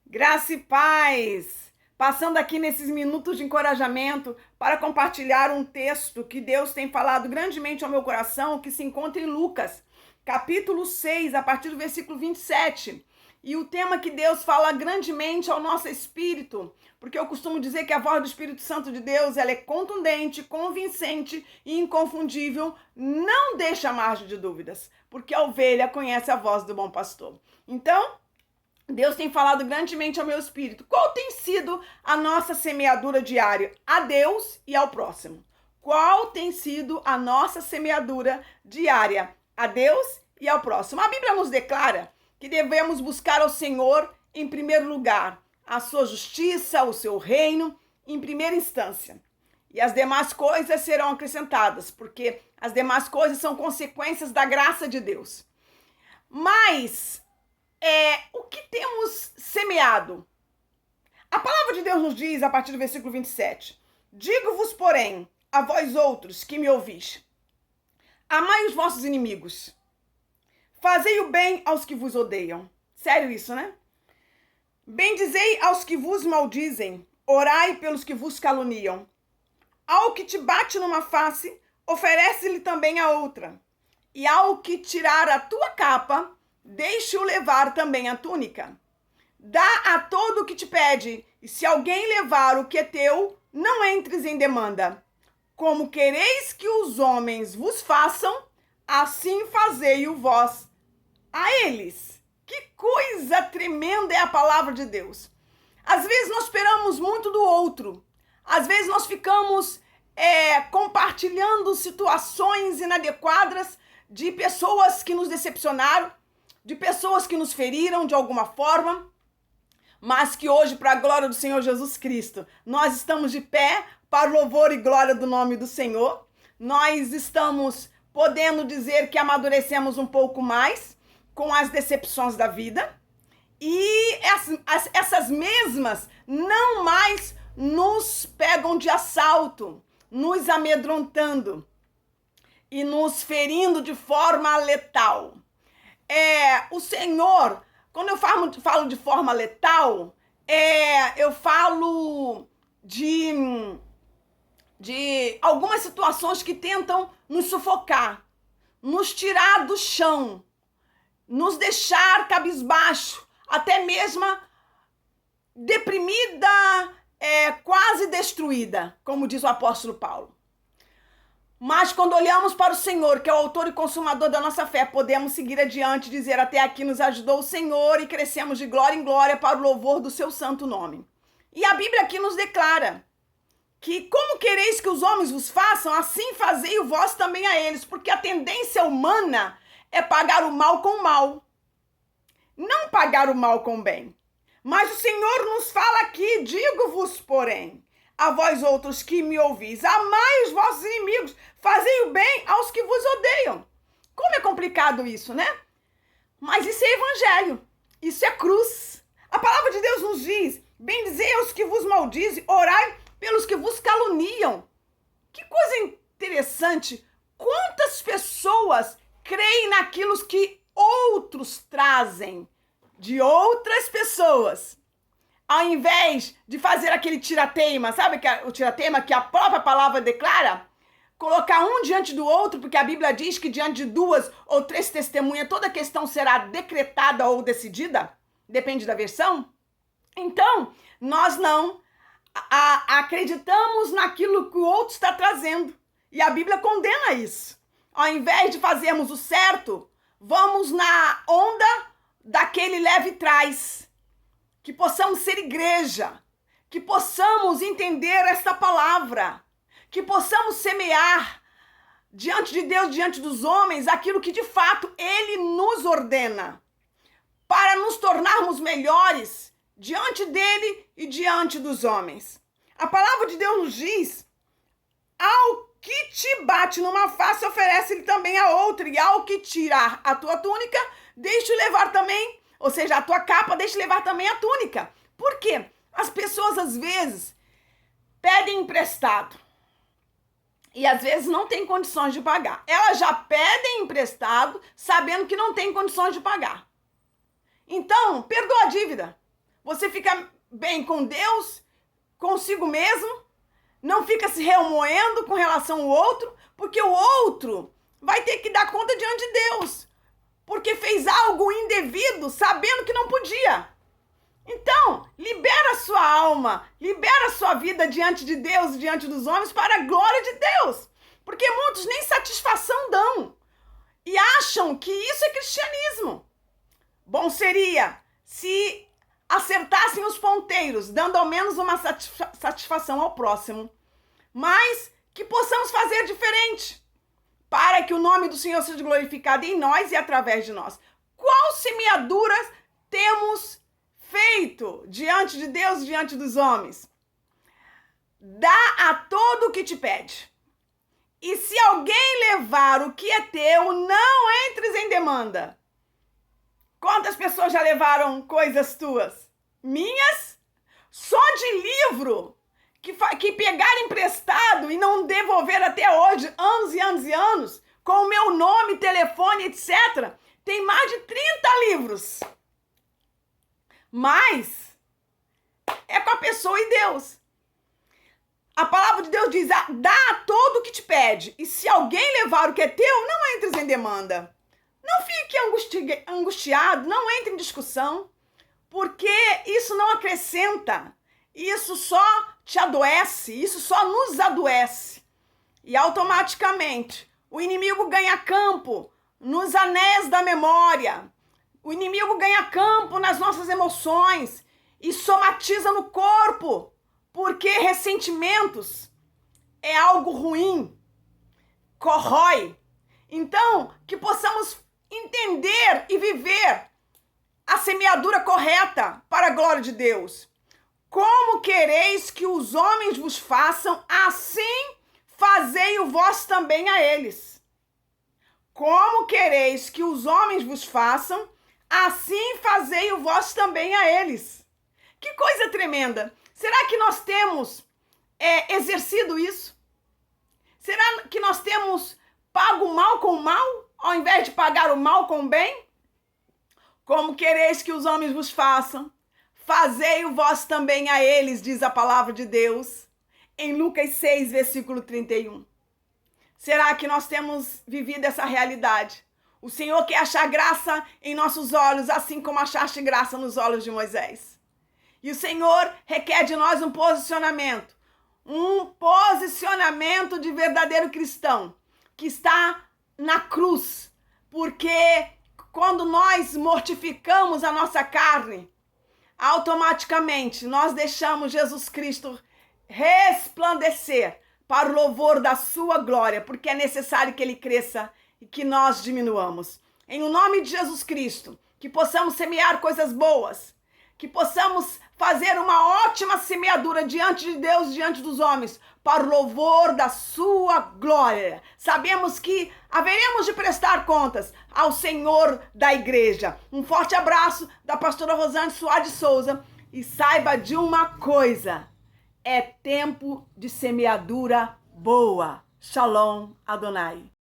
Graça e paz! Passando aqui nesses minutos de encorajamento para compartilhar um texto que Deus tem falado grandemente ao meu coração, que se encontra em Lucas, capítulo 6, a partir do versículo 27. E o tema que Deus fala grandemente ao nosso espírito, porque eu costumo dizer que a voz do Espírito Santo de Deus, ela é contundente, convincente e inconfundível, não deixa margem de dúvidas, porque a ovelha conhece a voz do bom pastor. Então, Deus tem falado grandemente ao meu espírito. Qual tem sido a nossa semeadura diária a Deus e ao próximo? Qual tem sido a nossa semeadura diária a Deus e ao próximo? A Bíblia nos declara que devemos buscar ao Senhor em primeiro lugar, a sua justiça, o seu reino, em primeira instância. E as demais coisas serão acrescentadas, porque as demais coisas são consequências da graça de Deus. Mas o que temos semeado? A palavra de Deus nos diz, a partir do versículo 27, digo-vos, porém, a vós outros que me ouvis, amai os vossos inimigos, fazei o bem aos que vos odeiam. Sério isso, né? Bendizei aos que vos maldizem, orai pelos que vos caluniam. Ao que te bate numa face, oferece-lhe também a outra. E ao que tirar a tua capa, deixe-o levar também a túnica. Dá a todo o que te pede, e se alguém levar o que é teu, não entres em demanda. Como quereis que os homens vos façam, assim fazei-o vós a eles. Que coisa tremenda é a palavra de Deus. Às vezes nós esperamos muito do outro. Às vezes nós ficamos compartilhando situações inadequadas de pessoas que nos decepcionaram, de pessoas que nos feriram de alguma forma, mas que hoje, para a glória do Senhor Jesus Cristo, nós estamos de pé para o louvor e glória do nome do Senhor. Nós estamos podendo dizer que amadurecemos um pouco mais com as decepções da vida, e essas mesmas não mais nos pegam de assalto, nos amedrontando e nos ferindo de forma letal. O Senhor, quando eu falo de forma letal, eu falo de algumas situações que tentam nos sufocar, nos tirar do chão, nos deixar cabisbaixo, até mesmo deprimida, quase destruída, como diz o apóstolo Paulo. Mas quando olhamos para o Senhor, que é o autor e consumador da nossa fé, podemos seguir adiante e dizer: até aqui nos ajudou o Senhor, e crescemos de glória em glória para o louvor do seu santo nome. E a Bíblia aqui nos declara que como quereis que os homens vos façam, assim fazei o vós também a eles, porque a tendência humana é pagar o mal com o mal, não pagar o mal com o bem. Mas o Senhor nos fala aqui: digo-vos, porém, a vós outros que me ouvis, amai os vossos inimigos, fazei o bem aos que vos odeiam. Como é complicado isso, né? Mas isso é evangelho, isso é cruz. A palavra de Deus nos diz: bendizei aos que vos maldizem, orai pelos que vos caluniam. Que coisa interessante! Quantas pessoas creem naquilo que outros trazem de outras pessoas, ao invés de fazer aquele tirateima, sabe o tirateima que a própria palavra declara? Colocar um diante do outro, porque a Bíblia diz que diante de 2 ou 3 testemunhas, toda questão será decretada ou decidida, depende da versão. Então, nós não acreditamos naquilo que o outro está trazendo, e a Bíblia condena isso. Ao invés de fazermos o certo, vamos na onda daquele leve trás. Que possamos ser igreja, que possamos entender esta palavra, que possamos semear diante de Deus, diante dos homens, aquilo que de fato Ele nos ordena, para nos tornarmos melhores diante dEle e diante dos homens. A palavra de Deus nos diz: ao que te bate numa face, oferece-lhe também a outra, e ao que tirar a tua túnica, deixe levar também, ou seja, a tua capa, deixe levar também a túnica. Por quê? As pessoas, às vezes, pedem emprestado e, às vezes, não têm condições de pagar. Elas já pedem emprestado sabendo que não têm condições de pagar. Então, perdoa a dívida. Você fica bem com Deus, consigo mesmo, não fica se remoendo com relação ao outro, porque o outro vai ter que dar conta diante de Deus, porque fez algo indevido sabendo que não podia. Então, libera a sua alma, libera a sua vida diante de Deus e diante dos homens para a glória de Deus, porque muitos nem satisfação dão e acham que isso é cristianismo. Bom seria se acertassem os ponteiros, dando ao menos uma satisfação ao próximo, mas que possamos fazer diferente, para que o nome do Senhor seja glorificado em nós e através de nós. Qual semeadura temos feito diante de Deus e diante dos homens? Dá a todo o que te pede. E se alguém levar o que é teu, não entres em demanda. Quantas pessoas já levaram coisas tuas? Minhas? Só de livro que pegaram emprestado e não devolveram até hoje, anos e anos e anos, com o meu nome, telefone, etc. Tem mais de 30 livros. Mas é com a pessoa e Deus. A palavra de Deus diz, dá a todo o que te pede. E se alguém levar o que é teu, não entres em demanda. Não fique angustiado, não entre em discussão, porque isso não acrescenta, isso só te adoece, isso só nos adoece. E automaticamente o inimigo ganha campo nos anéis da memória, o inimigo ganha campo nas nossas emoções e somatiza no corpo, porque ressentimentos é algo ruim, corrói. Então, que possamos entender e viver a semeadura correta para a glória de Deus. Como quereis que os homens vos façam, assim fazei-o vós também a eles. Como quereis que os homens vos façam, assim fazei-o vós também a eles. Que coisa tremenda! Será que nós temos exercido isso? Será que nós temos pago o mal com o mal, ao invés de pagar o mal com o bem? Como quereis que os homens vos façam, fazei-o vós também a eles, diz a palavra de Deus, em Lucas 6, versículo 31. Será que nós temos vivido essa realidade? O Senhor quer achar graça em nossos olhos, assim como achaste graça nos olhos de Moisés. E o Senhor requer de nós um posicionamento de verdadeiro cristão, que está na cruz, porque quando nós mortificamos a nossa carne, automaticamente nós deixamos Jesus Cristo resplandecer para o louvor da sua glória, porque é necessário que ele cresça e que nós diminuamos. Em o nome de Jesus Cristo, que possamos semear coisas boas, que possamos fazer uma ótima semeadura diante de Deus, diante dos homens, para o louvor da sua glória. Sabemos que haveremos de prestar contas ao Senhor da igreja. Um forte abraço da pastora Rosane Soares de Souza e saiba de uma coisa, é tempo de semeadura boa. Shalom Adonai.